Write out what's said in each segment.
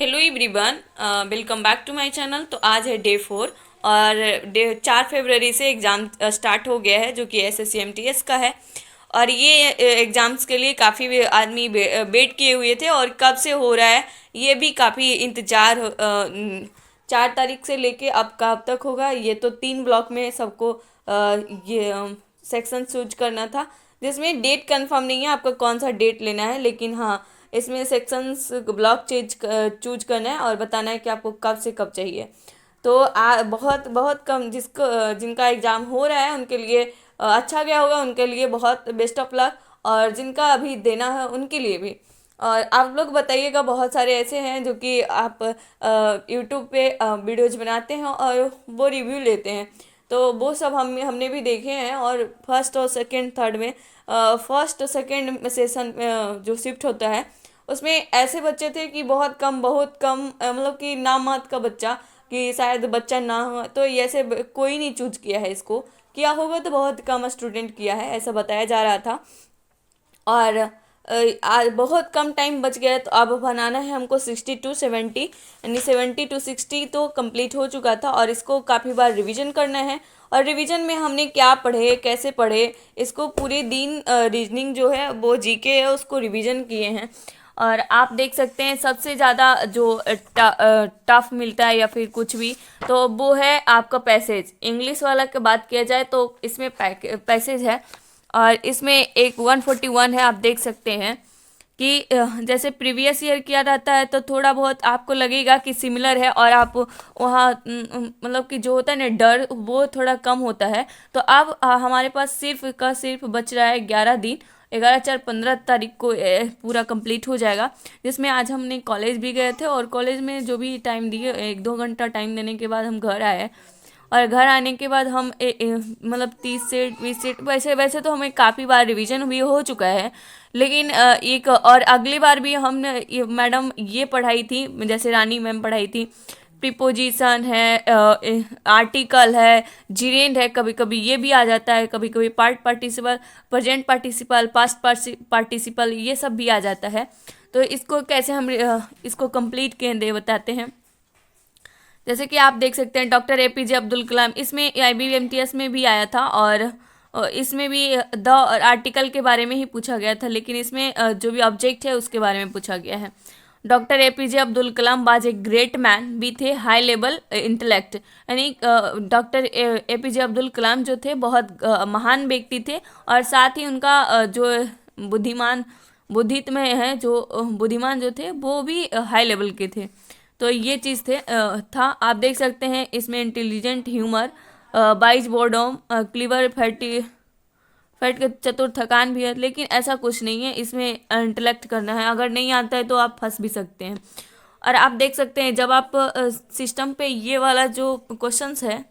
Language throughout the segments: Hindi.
Hello everyone, welcome back to my channel. तो आज है डे 4 और डे 4 फरवरी से एग्ज़ाम स्टार्ट हो गया है जो कि SSC MTS का है। और ये एग्ज़ाम्स के लिए काफ़ी आदमी वेट किए हुए थे और कब से हो रहा है ये भी काफ़ी इंतज़ार 4 तारीख से लेके अब कब तक होगा। ये तो 3 ब्लॉक में सबको ये सेक्शन चूज करना था, जिसमें डेट कंफर्म नहीं है आपका कौन सा डेट लेना है, लेकिन हाँ इसमें सेक्शंस ब्लॉक चूज करना है और बताना है कि आपको कब से कब चाहिए। तो बहुत बहुत कम जिनका एग्ज़ाम हो रहा है उनके लिए अच्छा गया होगा, उनके लिए बहुत बेस्ट ऑफ लक। और जिनका अभी देना है उनके लिए भी। और आप लोग बताइएगा, बहुत सारे ऐसे हैं जो कि आप यूट्यूब पे वीडियोज बनाते हैं और वो रिव्यू लेते हैं। तो वो सब हमने भी देखे हैं। और फर्स्ट और सेकंड थर्ड में फर्स्ट और सेकंड सेशन जो शिफ्ट होता है उसमें ऐसे बच्चे थे कि बहुत कम मतलब कि नाम मात्र का बच्चा, कि शायद बच्चा ना हो। तो ये ऐसे कोई नहीं चूज किया है इसको, किया होगा तो बहुत कम स्टूडेंट किया है ऐसा बताया जा रहा था। और आज बहुत कम टाइम बच गया है, तो अब बनाना है हमको 60 to 70, यानी 70 to 60 तो कंप्लीट हो चुका था और इसको काफ़ी बार रिवीजन करना है। और रिवीजन में हमने क्या पढ़े, कैसे पढ़े, इसको पूरे दिन रीजनिंग जो है वो जीके है उसको रिवीजन किए हैं। और आप देख सकते हैं सबसे ज़्यादा जो टफ मिलता है या फिर कुछ भी, तो वो है आपका पैसेज। इंग्लिश वाला की बात किया जाए तो इसमें पैसेज है और इसमें एक 141 है। आप देख सकते हैं कि जैसे प्रीवियस ईयर किया जाता है तो थोड़ा बहुत आपको लगेगा कि सिमिलर है और आप वहाँ मतलब कि जो होता है ना डर, वो थोड़ा कम होता है। तो अब हमारे पास सिर्फ बच रहा है 11 दिन। 11 4 15 तारीख को पूरा कंप्लीट हो जाएगा, जिसमें आज हमने कॉलेज भी गए थे और कॉलेज में जो भी टाइम दिए 1 2 घंटा टाइम देने के बाद हम घर आए। और घर आने के बाद हम मतलब 30 से 20 सेट वैसे वैसे तो हमें काफ़ी बार रिवीजन भी हो चुका है। लेकिन एक और अगली बार भी हमने मैडम ये पढ़ाई थी, जैसे रानी मैम पढ़ाई थी। प्रीपोजिशन है, आर्टिकल है, जीरेंड है, कभी कभी ये भी आ जाता है, कभी कभी part participle, present participle, past participle, ये सब भी आ जाता है। तो इसको कैसे हम इसको कंप्लीट किए बताते हैं। जैसे कि आप देख सकते हैं डॉक्टर APJ अब्दुल कलाम, इसमें IBMTS में भी आया था और इसमें भी द आर्टिकल के बारे में ही पूछा गया था, लेकिन इसमें जो भी ऑब्जेक्ट है उसके बारे में पूछा गया है। Doctor APJ Abdul Kalam was a great man with A high level intellect, यानी डॉक्टर APJ अब्दुल कलाम जो थे बहुत महान व्यक्ति थे और साथ ही उनका जो बुद्धिमान बुद्धित्व में है, जो बुद्धिमान जो थे वो भी हाई लेवल के थे। तो ये चीज़ था। आप देख सकते हैं इसमें इंटेलिजेंट, ह्यूमर, बाइज बोर्डोम, क्लीवर, फैट के चतुर, थकान भी है, लेकिन ऐसा कुछ नहीं है। इसमें इंटेलेक्ट करना है, अगर नहीं आता है तो आप फंस भी सकते हैं। और आप देख सकते हैं जब आप सिस्टम पे ये वाला जो क्वेश्चंस है,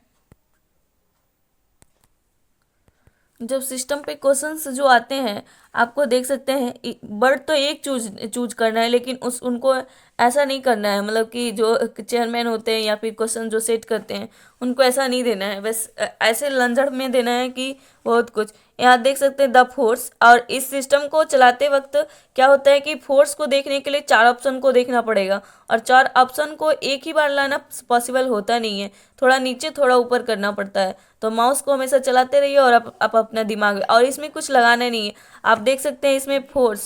जब सिस्टम पे क्वेश्चंस जो आते हैं आपको देख सकते हैं वर्ड तो एक चूज चूज करना है, लेकिन उस उनको ऐसा नहीं करना है, मतलब कि जो चेयरमैन होते हैं या फिर क्वेश्चन जो सेट करते हैं उनको ऐसा नहीं देना है, बस ऐसे लंजड़ में देना है कि बहुत कुछ। यहाँ देख सकते हैं द फोर्स। और इस सिस्टम को चलाते वक्त क्या होता है कि फोर्स को देखने के लिए 4 ऑप्शन को देखना पड़ेगा और 4 ऑप्शन को एक ही बार लाना पॉसिबल होता नहीं है, थोड़ा नीचे थोड़ा ऊपर करना पड़ता है। तो माउस को हमेशा चलाते रहिए और आप अपना दिमाग, और इसमें कुछ लगाना नहीं है। आप देख सकते हैं इसमें फोर्स,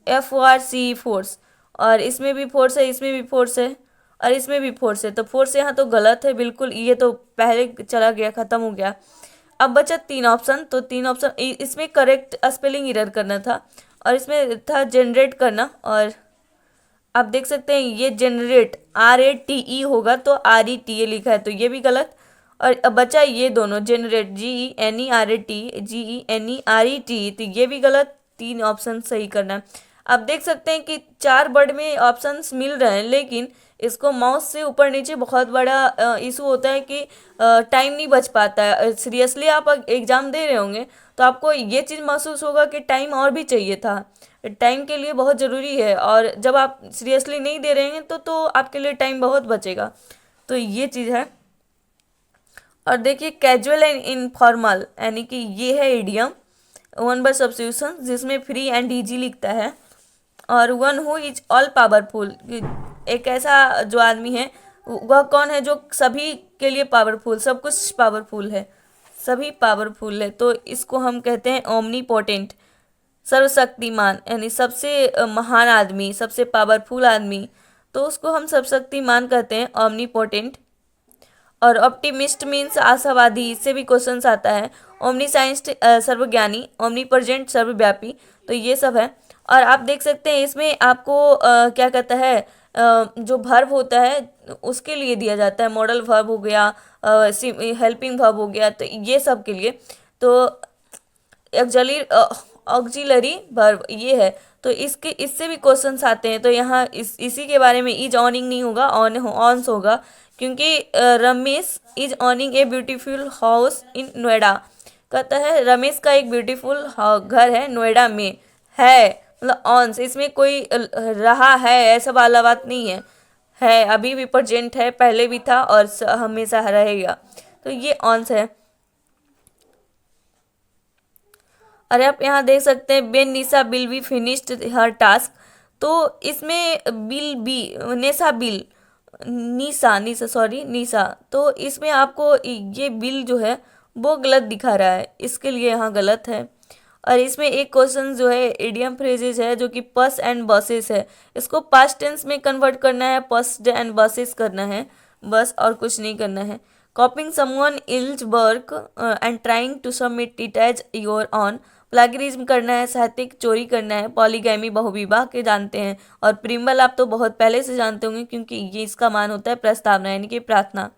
FORCE फोर्स, और इसमें भी फोर्स है, इसमें भी फोर्स है और इसमें भी फोर्स है। तो फोर्स यहाँ तो गलत है बिल्कुल, ये तो पहले चला गया, खत्म हो गया। अब बचा 3 ऑप्शन, तो 3 ऑप्शन इसमें करेक्ट स्पेलिंग एरर करना था और इसमें था जनरेट करना। और आप देख सकते हैं ये जनरेट RATE होगा, तो RETA लिखा है तो ये भी गलत। और अब बचा ये दोनों जनरेट GENERAT GENERET, तो ये भी गलत। 3 ऑप्शन सही करना है। आप देख सकते हैं कि 4 वर्ड में ऑप्शंस मिल रहे हैं, लेकिन इसको माउस से ऊपर नीचे बहुत बड़ा इशू होता है कि टाइम नहीं बच पाता है। सीरियसली आप एग्ज़ाम दे रहे होंगे तो आपको ये चीज़ महसूस होगा कि टाइम और भी चाहिए था। टाइम के लिए बहुत ज़रूरी है, और जब आप सीरियसली नहीं दे रहे हैं तो आपके लिए टाइम बहुत बचेगा। तो ये चीज़ है। और देखिए कैजुअल एंड इनफॉर्मल, यानी कि ये है इडियम। 1 बाय सब्स्टिट्यूशन जिसमें फ्री एंड इजी लिखता है। और 1 हु इज ऑल पावरफुल, एक ऐसा जो आदमी है वह कौन है जो सभी के लिए पावरफुल, सब कुछ पावरफुल है, सभी पावरफुल है, तो इसको हम कहते हैं ओमनीपोटेंट, सर्वशक्तिमान, यानी सबसे महान आदमी, सबसे पावरफुल आदमी, तो उसको हम सर्वशक्तिमान कहते हैं, ओमनीपोटेंट। और ऑप्टिमिस्ट मीन्स आशावादी, इससे भी क्वेश्चंस आता है। ओमनी साइंस सर्वज्ञानी, ओमनी प्रेजेंट सर्वव्यापी, तो ये सब है। और आप देख सकते हैं इसमें आपको क्या कहता है, जो वर्ब होता है उसके लिए दिया जाता है, मॉडल वर्ब हो गया, हेल्पिंग वर्ब हो गया, तो ये सब के लिए। तो एक्जली ऑक्जिलरी वर्ब ये है, तो इसके इससे भी क्वेश्चंस आते हैं। तो यहाँ इसी के बारे में इज ऑनिंग नहीं होगा, ऑन्स होगा, क्योंकि Ramesh is ऑनिंग a beautiful house in Noida, कहता है रमेश का एक ब्यूटीफुल घर है नोएडा में, है मतलब ऑन्स, इसमें कोई रहा है ऐसा वाला बात नहीं है अभी भी प्रेजेंट है, पहले भी था और हमेशा रहेगा, तो ये ऑन्स है। अरे आप यहाँ देख सकते हैं Ben Nisha bill be finished her task, तो इसमें बिल बी, नेशा बिल, निशा निशा सॉरी निशा, तो इसमें आपको ये बिल जो है वो गलत दिखा रहा है, इसके लिए यहाँ गलत है। और इसमें एक क्वेश्चन जो है इडियम फ्रेजेज है जो कि पस एंड बसेस है, इसको पास्ट टेंस में कन्वर्ट करना है, पस्ड एंड बसेस करना है, बस और कुछ नहीं करना है। Copying someone else work and trying to submit it as your own, plagiarism करना है, साहित्यिक चोरी करना है। पॉलीगैमी बहुविवाह के जानते हैं, और प्रिम्बल आप तो बहुत पहले से जानते होंगे क्योंकि ये इसका मान होता है प्रस्तावना, यानी कि प्रार्थना।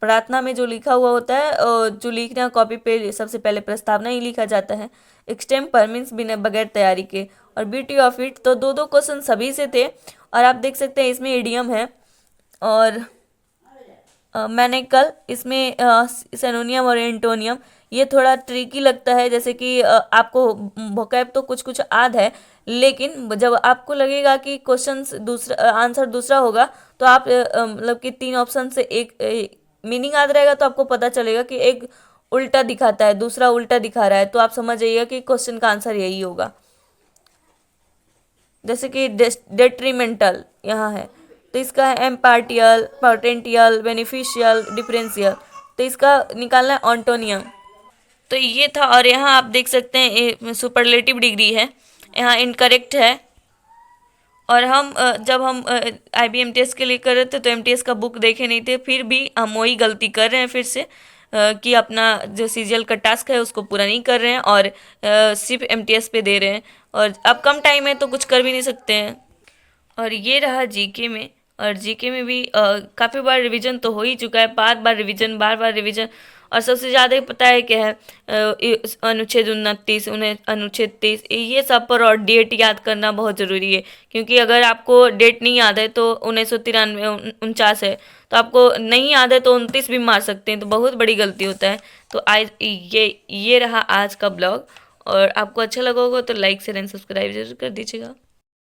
प्रार्थना में जो लिखा हुआ होता है, जो लिखना कॉपी पे सबसे पहले प्रस्तावना ही लिखा जाता है। एक्सटेम्पर मीन्स बिना बगैर तैयारी के, और ब्यूटी ऑफ इट, तो दो दो क्वेश्चन सभी से थे। और आप देख सकते हैं इसमें इडियम है, और मैंने कल इसमें सिनोनियम और एंटोनियम, ये थोड़ा ट्रिकी लगता है, जैसे कि आपको वोकैब तो कुछ कुछ याद है, लेकिन जब आपको लगेगा कि क्वेश्चन दूसरा आंसर दूसरा होगा, तो आप मतलब कि 3 ऑप्शन से एक मीनिंग याद रहेगा, तो आपको पता चलेगा कि एक उल्टा दिखाता है, दूसरा उल्टा दिखा रहा है, तो आप समझ जाइएगा कि क्वेश्चन का आंसर यही होगा। जैसे कि डेट्रीमेंटल यहाँ है, तो इसका है एम्पार्टियल, पोटेंटियल, बेनिफिशियल, डिफरेंशियल, तो इसका निकालना है ऑन्टोनियम। तो ये था, और यहाँ आप देख सकते हैं ये सुपरलेटिव डिग्री है, यहाँ इनकरेक्ट है। और हम जब हम IB MTS के लिए कर रहे थे तो MTS का बुक देखे नहीं थे, फिर भी हम वही गलती कर रहे हैं फिर से, कि अपना जो CGL का टास्क है उसको पूरा नहीं कर रहे हैं, और सिर्फ MTS पे दे रहे हैं, और अब कम टाइम है तो कुछ कर भी नहीं सकते हैं। और ये रहा जीके में, और जीके में भी काफ़ी बार रिवीजन तो हो ही चुका है, बार बार रिवीजन। और सबसे ज़्यादा पता है क्या है, अनुच्छेद 29, अनुच्छेद 30, ये सब पर, और डेट याद करना बहुत ज़रूरी है, क्योंकि अगर आपको डेट नहीं याद है तो 1993 49 है, तो आपको नहीं याद है तो 29 भी मार सकते हैं, तो बहुत बड़ी गलती होता है। तो आज ये रहा आज का ब्लॉग, और आपको अच्छा लगा होगा तो लाइक शेयर एंड सब्सक्राइब जरूर कर दीजिएगा।